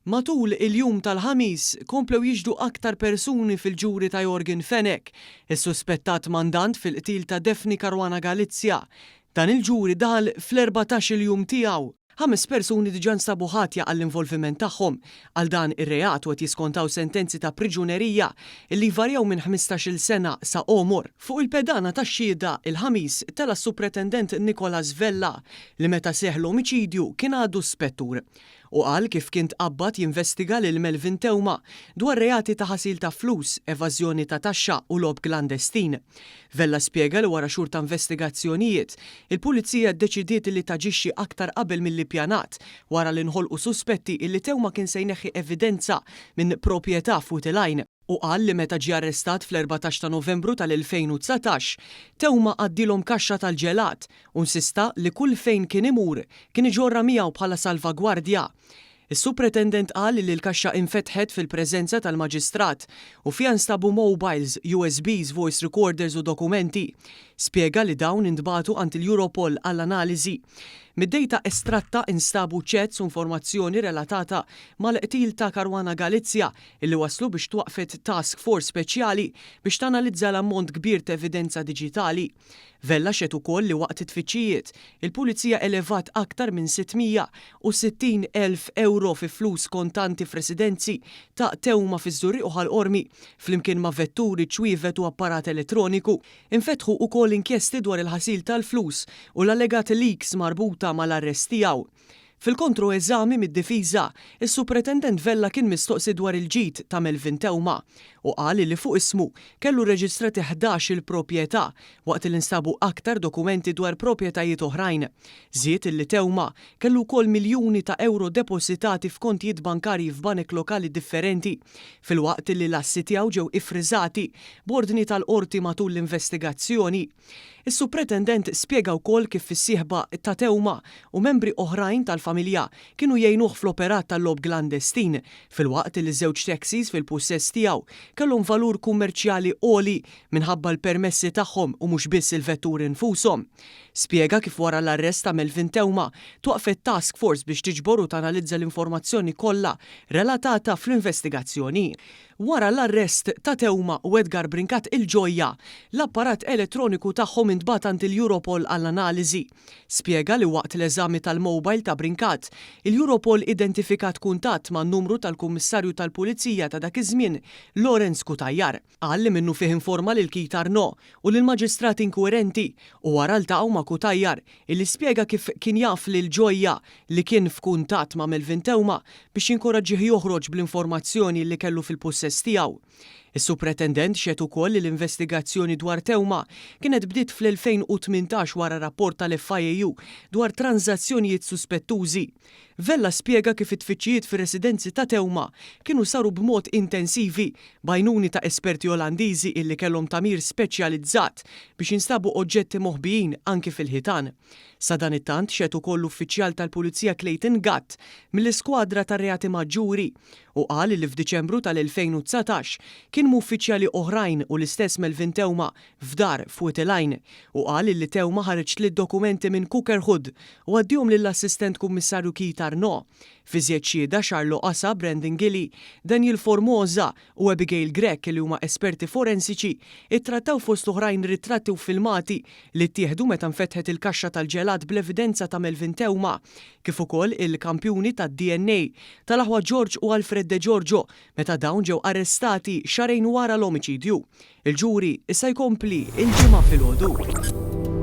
Matul il-jum tal-ħamis komplew jiġdu aktar persuni fil-ġuri ta' Jorgen Fenech, is-suspettat mandant fil-qtil ta' Defni Caruana Galizia. Dan il-ġuri daħal fl-14 il-jum tiegħu. 5 persuni diġà nsabu ħatja għall-involviment tagħhom għal dan ir-reat u qed jiskontaw sentenzi ta' priġunerija li varjaw minn 15-il sena sa omor. Fuq il-pedana tax-xhieda il-ħamis tela s-supretendent Nicolas Vella li meta seħħ l-omiċidju kien għadu spettur u qal kif kien tqabbad jinvestiga lil Melvin Tewma dwar reati ta' ħasil ta' flus, evażjoni ta' taxxa u lob klandestin. Vella spjega li wara xhur ta' investigazzjonijiet, il-pulizija ddeċidiet li taġixxi aktar qabel mill-ippjanat wara li nħolqu suspetti li Tewma kien se jneħħi evidenza minn proprjetà f'Utiline. U qal li meta ġie arrestat fl-14 ta' Novembru tal-2019, Tewma għaddilhom kaxxa tal-ġelat u nsista li kull fejn kien imur kien iġorra miegħu bħala salvagwardja. Is-supretendent qal li l-kaxxa infetħet fil-preżenza tal-maġistrat u fiha nstabu mobiles, USBs, voice recorders u dokumenti. Spjega li dawn intbagħtu għand il-Europol għall-analiżi. Mid-dejta estratta instabu chats u informazzjoni relatata mal-qtil ta' Caruana Galizia illi waslu biex twaqfet task force speċjali biex tanalizza l-ammont kbir ta' evidenza diġitali. Vella xed ukoll li waqt it-tfittxijiet il-pulizija elevat aktar minn 660,000 euro fi flus kontanti f'residenzi ta' Tewma fiż-Żurriq u ħal-Qormi flimkien ma' vetturi, ċwievet u apparat elettroniku. Infetħu ukoll inkjesti dwar il-ħasil tal-flus u l-allegat leaks marbuta mal-arrest tiegħu. Fil-kontro eżami mid-difiża, is-supretendent Vella kien mistoqsi dwar il-ġid ta' Melvin Tewma u qal li fuq ismu kellu reġistrati 11 il-proprjetà waqt li nstabu aktar dokumenti dwar proprjetajiet oħrajn. Żied li Tewma kellu wkoll miljuni ta' euro depositati f'kontijiet bankarji f'banek lokali differenti filwaqt li l-assi tiegħu ġew ifriżati b'ordni tal-qorti matul l-investigazzjoni. Is-supretendent spjega wkoll kif fis-sieħba ta' Tewma u membri oħrajn tal-familja kienu jgħinuh fl-operat tal-lob klandestin filwaqt li żewġ taxis fil-pussess tiegħu kellhom valur kummerċjali għoli minħabba l-permessi tagħhom u mhux biss il-vetturi nfushom. Spjega kif wara l-arrest ta' Melvin Tewma twaqfet task force biex tiġbor u tanalizza l-informazzjoni kollha relatata fl-investigazzjoni. Wara l-arrest ta' Tewma u Edgar Brincat il-ġojja, l-apparat elettroniku tagħhom intbagħat għand il-Europol għall-analiżi. Spjega li waqt l-eżami tal-mobile ta' Brincat, il-Europol identifikat kuntatt man numru tal-Kummissarju tal-Pulizija ta' dak iż-żmien, Lorenz Kutajjar. Qal li minnu fih informa lil Kitar No u lill-maġistrati inkwerenti u wara ltaqgħu ma' Kutajjar illi spjega kif kien jaf lil ġojja li kien f'kuntatt ma' Melvin Tewma biex jinkoraġġih joħroġ bl-informazzjoni li kellu fil-pussess tiegħu. Is-supretendent xed ukoll li l-investigazzjoni dwar Tewma kienet bdiet fl-2018 wara rapport tal-FIU dwar tranzazzjonijiet suspettużi. Vella spjega kif it-tfittxijiet fir-residenzi ta' Tewma kienu saru b'mod intensivi b'għajnuni ta' esperti Olandiżi illi kellhom tamir speċjalizzat biex jinstabu oġġetti moħbijin anke fil-ħitan. Sa dan it-tant xed ukoll uffiċjal tal-Pulizija Clayton Gatt mill-iskwadra tar-reati maġġuri u qal li f'Diċembru tal-2019 kien uffiċjali oħrajn u l-istess Melvin Tewma f'dar f'Utiline u qal li Tewma ħareġ 3 dokumenti minn Cooker Hood u għaddihom lill-assistent kummissarju Kitar No. Fi żjed xhieda Xarlo Qasa, Brendan Gilly, Daniel Formosa u Abigail Grek li huma esperti forensiċi ittrattaw fost oħrajn ritratti u filmati li ttieħdu meta nfetħet il-kaxxa tal-ġelat bl-evidenza ta' Melvin Tewma, kif ukoll il-kampjuni tad-DNA tal-aħwa George u Alfred De Giorgio meta dawn ġew arrestati xarejn wara l-omiċidju. Il-ġuri issa jkompli il-ġimgħa filgħodu.